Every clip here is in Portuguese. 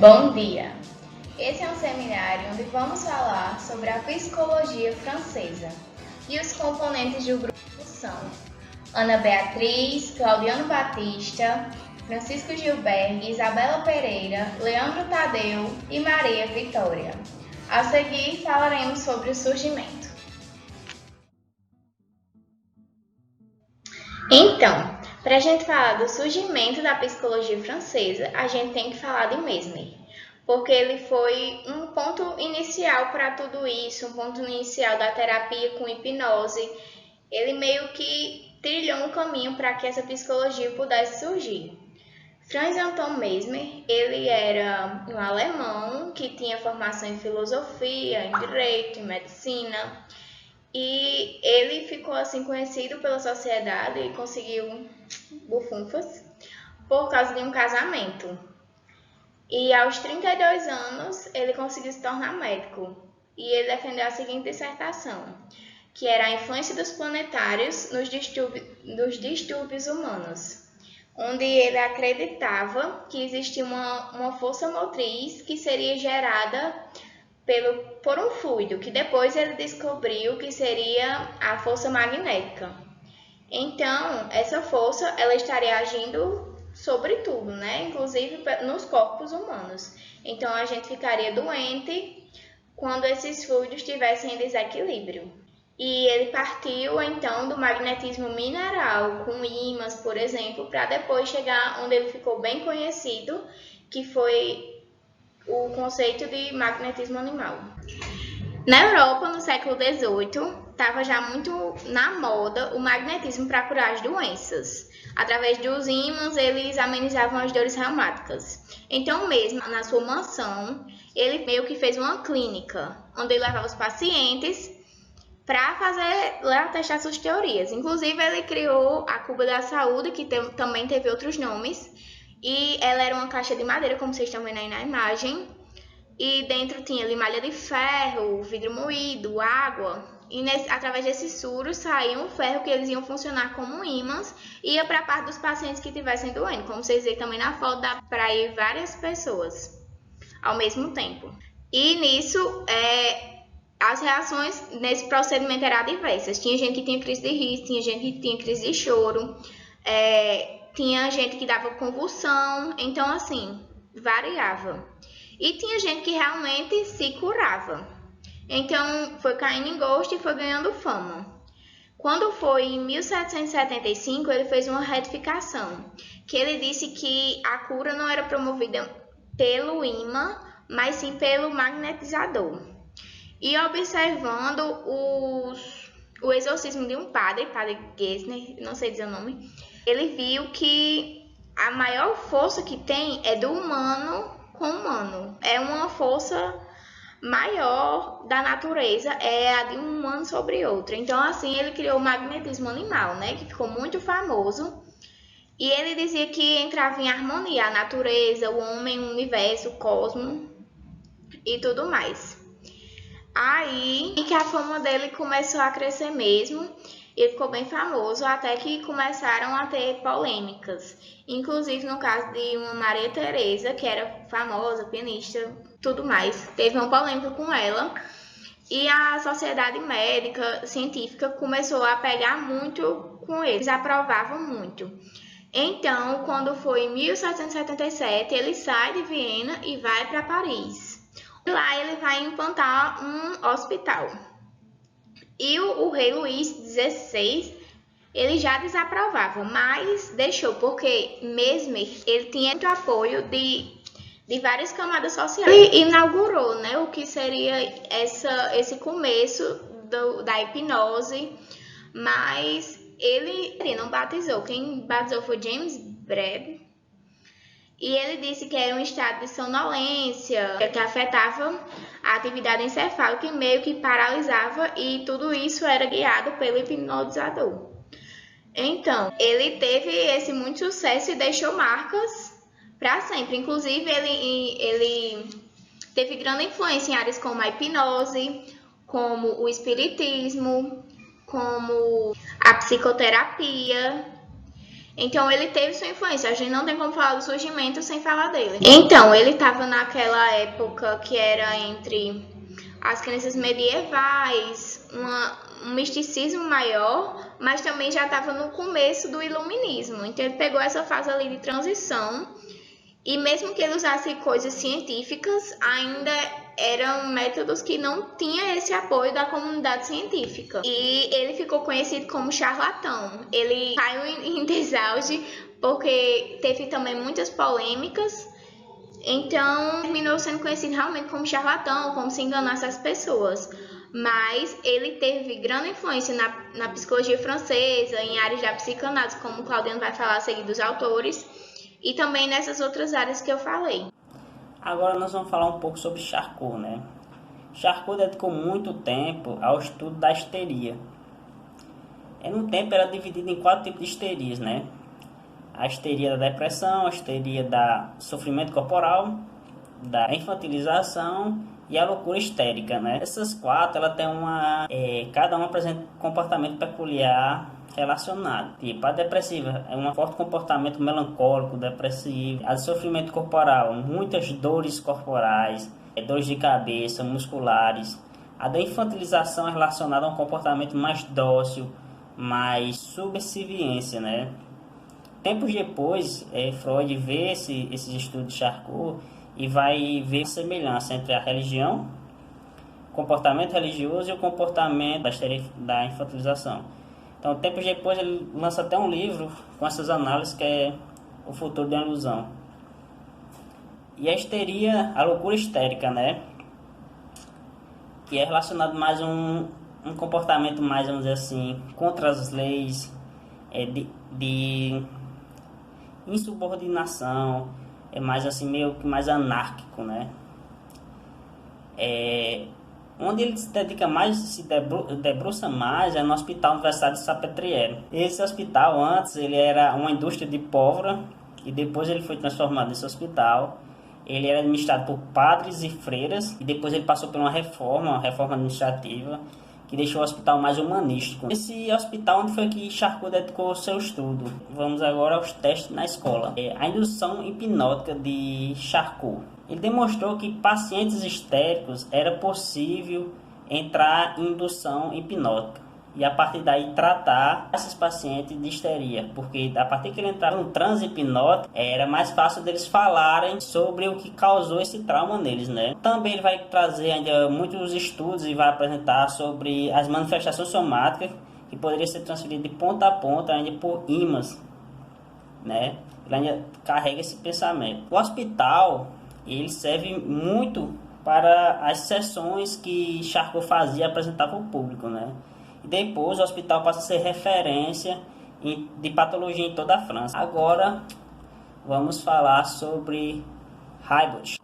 Bom dia! Esse é um seminário onde vamos falar sobre a psicologia francesa e os componentes do grupo são Ana Beatriz, Claudiano Batista, Francisco Gilberg, Isabela Pereira, Leandro Tadeu e Maria Vitória. A seguir falaremos sobre o surgimento. Então, para a gente falar do surgimento da psicologia francesa, a gente tem que falar de Mesmer, porque ele foi um ponto inicial para tudo isso, um ponto inicial da terapia com hipnose. Ele meio que trilhou um caminho para que essa psicologia pudesse surgir. Franz Anton Mesmer, ele era um alemão que tinha formação em filosofia, em direito, em medicina, e ele ficou assim conhecido pela sociedade e conseguiu bufunfas por causa de um casamento. E aos 32 anos ele conseguiu se tornar médico e ele defendeu a seguinte dissertação, que era a influência dos planetários nos distúrbios humanos, onde ele acreditava que existia uma força motriz que seria gerada por um fluido, que depois ele descobriu que seria a força magnética. Então, essa força ela estaria agindo sobre tudo, né? Inclusive nos corpos humanos. Então, a gente ficaria doente quando esses fluidos estivessem em desequilíbrio. E ele partiu, então, do magnetismo mineral, com ímãs, por exemplo, para depois chegar onde ele ficou bem conhecido, que foi o conceito de magnetismo animal. Na Europa, no século XVIII, estava já muito na moda o magnetismo para curar as doenças. Através dos ímãs, eles amenizavam as dores reumáticas. Então, mesmo na sua mansão, ele meio que fez uma clínica, onde ele levava os pacientes para testar suas teorias. Inclusive, ele criou a Cuba da Saúde, que também teve outros nomes, e ela era uma caixa de madeira, como vocês estão vendo aí na imagem, e dentro tinha limalha de ferro, vidro moído, água, e através desses furos saía um ferro que eles iam funcionar como ímãs e ia para a parte dos pacientes que estivessem doendo. Como vocês veem também na foto, dá para ir várias pessoas ao mesmo tempo. E nisso, as reações nesse procedimento eram diversas. Tinha gente que tinha crise de riso, tinha gente que tinha crise de choro, tinha gente que dava convulsão, então assim, variava. E tinha gente que realmente se curava. Então, foi caindo em gosto e foi ganhando fama. Quando foi em 1775, ele fez uma retificação, que ele disse que a cura não era promovida pelo ímã, mas sim pelo magnetizador. E observando o exorcismo de um padre Gesner, não sei dizer o nome, ele viu que a maior força que tem é do humano com humano. É uma força maior da natureza, é a de um humano sobre outro. Então, assim, ele criou o magnetismo animal, né, que ficou muito famoso. E ele dizia que entrava em harmonia a natureza, o homem, o universo, o cosmos e tudo mais. Aí que a fama dele começou a crescer mesmo, ele ficou bem famoso, até que começaram a ter polêmicas. Inclusive no caso de uma Maria Teresa, que era famosa, pianista, tudo mais. Teve uma polêmica com ela e a sociedade médica, científica, começou a pegar muito com eles, aprovavam muito. Então, quando foi em 1777, ele sai de Viena e vai para Paris. Lá ele vai implantar um hospital. E o rei Luís XVI, ele já desaprovava, mas deixou, porque Mesmer, ele tinha muito apoio de várias camadas sociais. Ele inaugurou, né, o que seria esse começo da hipnose, mas ele não batizou. Quem batizou foi James Brebb. E ele disse que era um estado de sonolência, que afetava a atividade encefálica e meio que paralisava, e tudo isso era guiado pelo hipnotizador. Então, ele teve esse muito sucesso e deixou marcas para sempre. Inclusive, ele teve grande influência em áreas como a hipnose, como o espiritismo, como a psicoterapia. Então ele teve sua influência, a gente não tem como falar do surgimento sem falar dele. Então, ele estava naquela época que era entre as crenças medievais, um misticismo maior, mas também já estava no começo do iluminismo. Então ele pegou essa fase ali de transição e mesmo que ele usasse coisas científicas, ainda eram métodos que não tinham esse apoio da comunidade científica. E ele ficou conhecido como charlatão. Ele caiu em desauge porque teve também muitas polêmicas. Então, terminou sendo conhecido realmente como charlatão, como se enganasse as pessoas. Mas ele teve grande influência na psicologia francesa, em áreas da psicanálise, como o Claudiano vai falar a seguir dos autores, e também nessas outras áreas que eu falei. Agora nós vamos falar um pouco sobre Charcot, né? Charcot dedicou muito tempo ao estudo da histeria. No tempo era dividido em 4 tipos de histerias, né? A histeria da depressão, a histeria do sofrimento corporal, da infantilização e a loucura histérica, né? Essas 4, ela tem cada uma apresenta um comportamento peculiar relacionado. Tipo, a depressiva é um forte comportamento melancólico, depressivo. A de sofrimento corporal, muitas dores corporais, dores de cabeça, musculares. A da infantilização é relacionada a um comportamento mais dócil, mais subserviência, né? Tempos depois, Freud vê esses estudos de Charcot e vai ver a semelhança entre a religião, o comportamento religioso e o comportamento da infantilização. Então, tempos depois, ele lança até um livro com essas análises, que é O Futuro da Ilusão. E a histeria, a loucura histérica, né? Que é relacionado mais a um comportamento mais, vamos dizer assim, contra as leis, de insubordinação, mais assim, meio que mais anárquico, né? Onde ele se dedica mais, se debruça mais, é no Hospital Universitário de Salpêtrière. Esse hospital, antes, ele era uma indústria de pólvora, e depois ele foi transformado nesse hospital. Ele era administrado por padres e freiras, e depois ele passou por uma reforma administrativa, que deixou o hospital mais humanístico. Esse hospital onde foi que Charcot dedicou seu estudo. Vamos agora aos testes na escola. A indução hipnótica de Charcot. Ele demonstrou que pacientes histéricos era possível entrar em indução hipnótica e a partir daí tratar esses pacientes de histeria, porque a partir que ele entrava no transe hipnótico, era mais fácil deles falarem sobre o que causou esse trauma neles, né? Também ele vai trazer ainda muitos estudos e vai apresentar sobre as manifestações somáticas que poderiam ser transferidas de ponta a ponta ainda por ímãs, né? Ele ainda carrega esse pensamento. O hospital, ele serve muito para as sessões que Charcot fazia e apresentava ao público, né? E depois o hospital passa a ser referência de patologia em toda a França. Agora vamos falar sobre Ribot.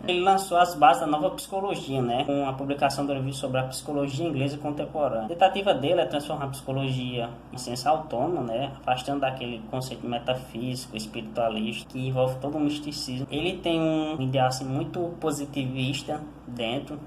Ele lançou as bases da nova psicologia, né? Com a publicação do livro sobre a psicologia inglesa contemporânea. A tentativa dele é transformar a psicologia em ciência autônoma, né? Afastando daquele conceito metafísico, espiritualista, que envolve todo o misticismo. Ele tem um ideal assim, muito positivista dentro,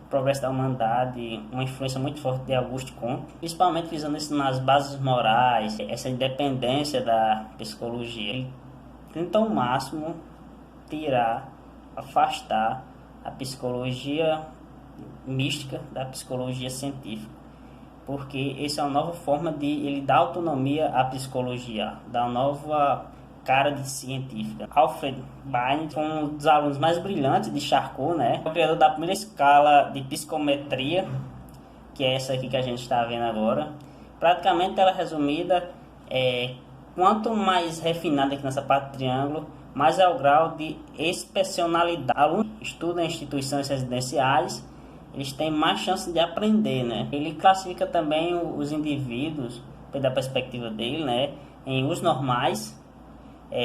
progresso da humanidade, uma influência muito forte de Auguste Comte, principalmente visando isso nas bases morais, essa independência da psicologia. Ele tenta ao máximo afastar a psicologia mística da psicologia científica, porque essa é uma nova forma de ele dar autonomia à psicologia, dar uma nova cara de científica. Alfred Binet foi um dos alunos mais brilhantes de Charcot, né? O criador da primeira escala de psicometria, que é essa aqui que a gente está vendo agora. Praticamente ela é resumida, quanto mais refinada aqui nessa parte do triângulo, mais é o grau de excepcionalidade. Alunos que estudam em instituições residenciais, eles têm mais chance de aprender, né? Ele classifica também os indivíduos, da perspectiva dele, né, em os normais,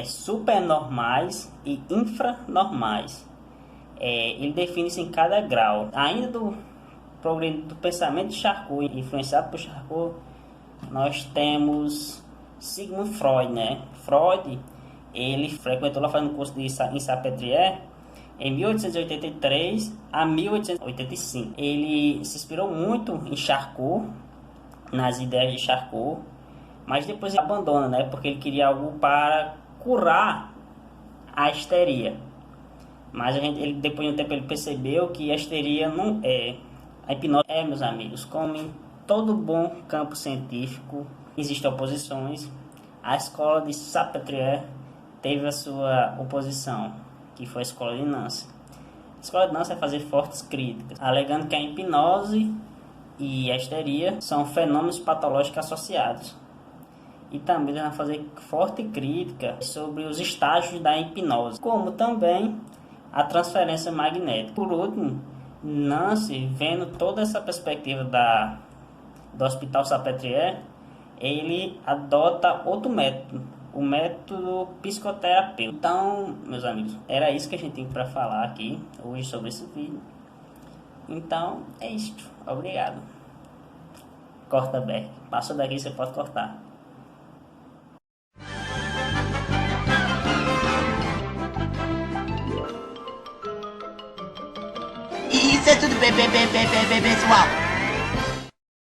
supernormais e infranormais. Ele define isso em cada grau. Ainda do pensamento de Charcot, influenciado por Charcot, nós temos Sigmund Freud, né? Freud, ele frequentou lá fazendo curso em Salpêtrière em 1883 a 1885. Ele se inspirou muito em Charcot nas ideias de Charcot, mas depois ele abandona, né? Porque ele queria algo para curar a histeria. Mas depois de um tempo ele percebeu que a histeria não é. A hipnose é, meus amigos, como em todo bom campo científico, existem oposições. A escola de Salpêtrière teve a sua oposição, que foi a escola de Nancy. A escola de Nancy é fazer fortes críticas, alegando que a hipnose e a histeria são fenômenos patológicos associados. E também vai fazer forte crítica sobre os estágios da hipnose, como também a transferência magnética. Por último, Nancy, vendo toda essa perspectiva do Hospital Salpêtrière, ele adota outro método, o método psicoterapêutico. Então, meus amigos, era isso que a gente tinha para falar aqui hoje sobre esse vídeo. Então, é isso. Obrigado. Corta, Beck. Passou daqui, você pode cortar. Isso é tudo, pessoal.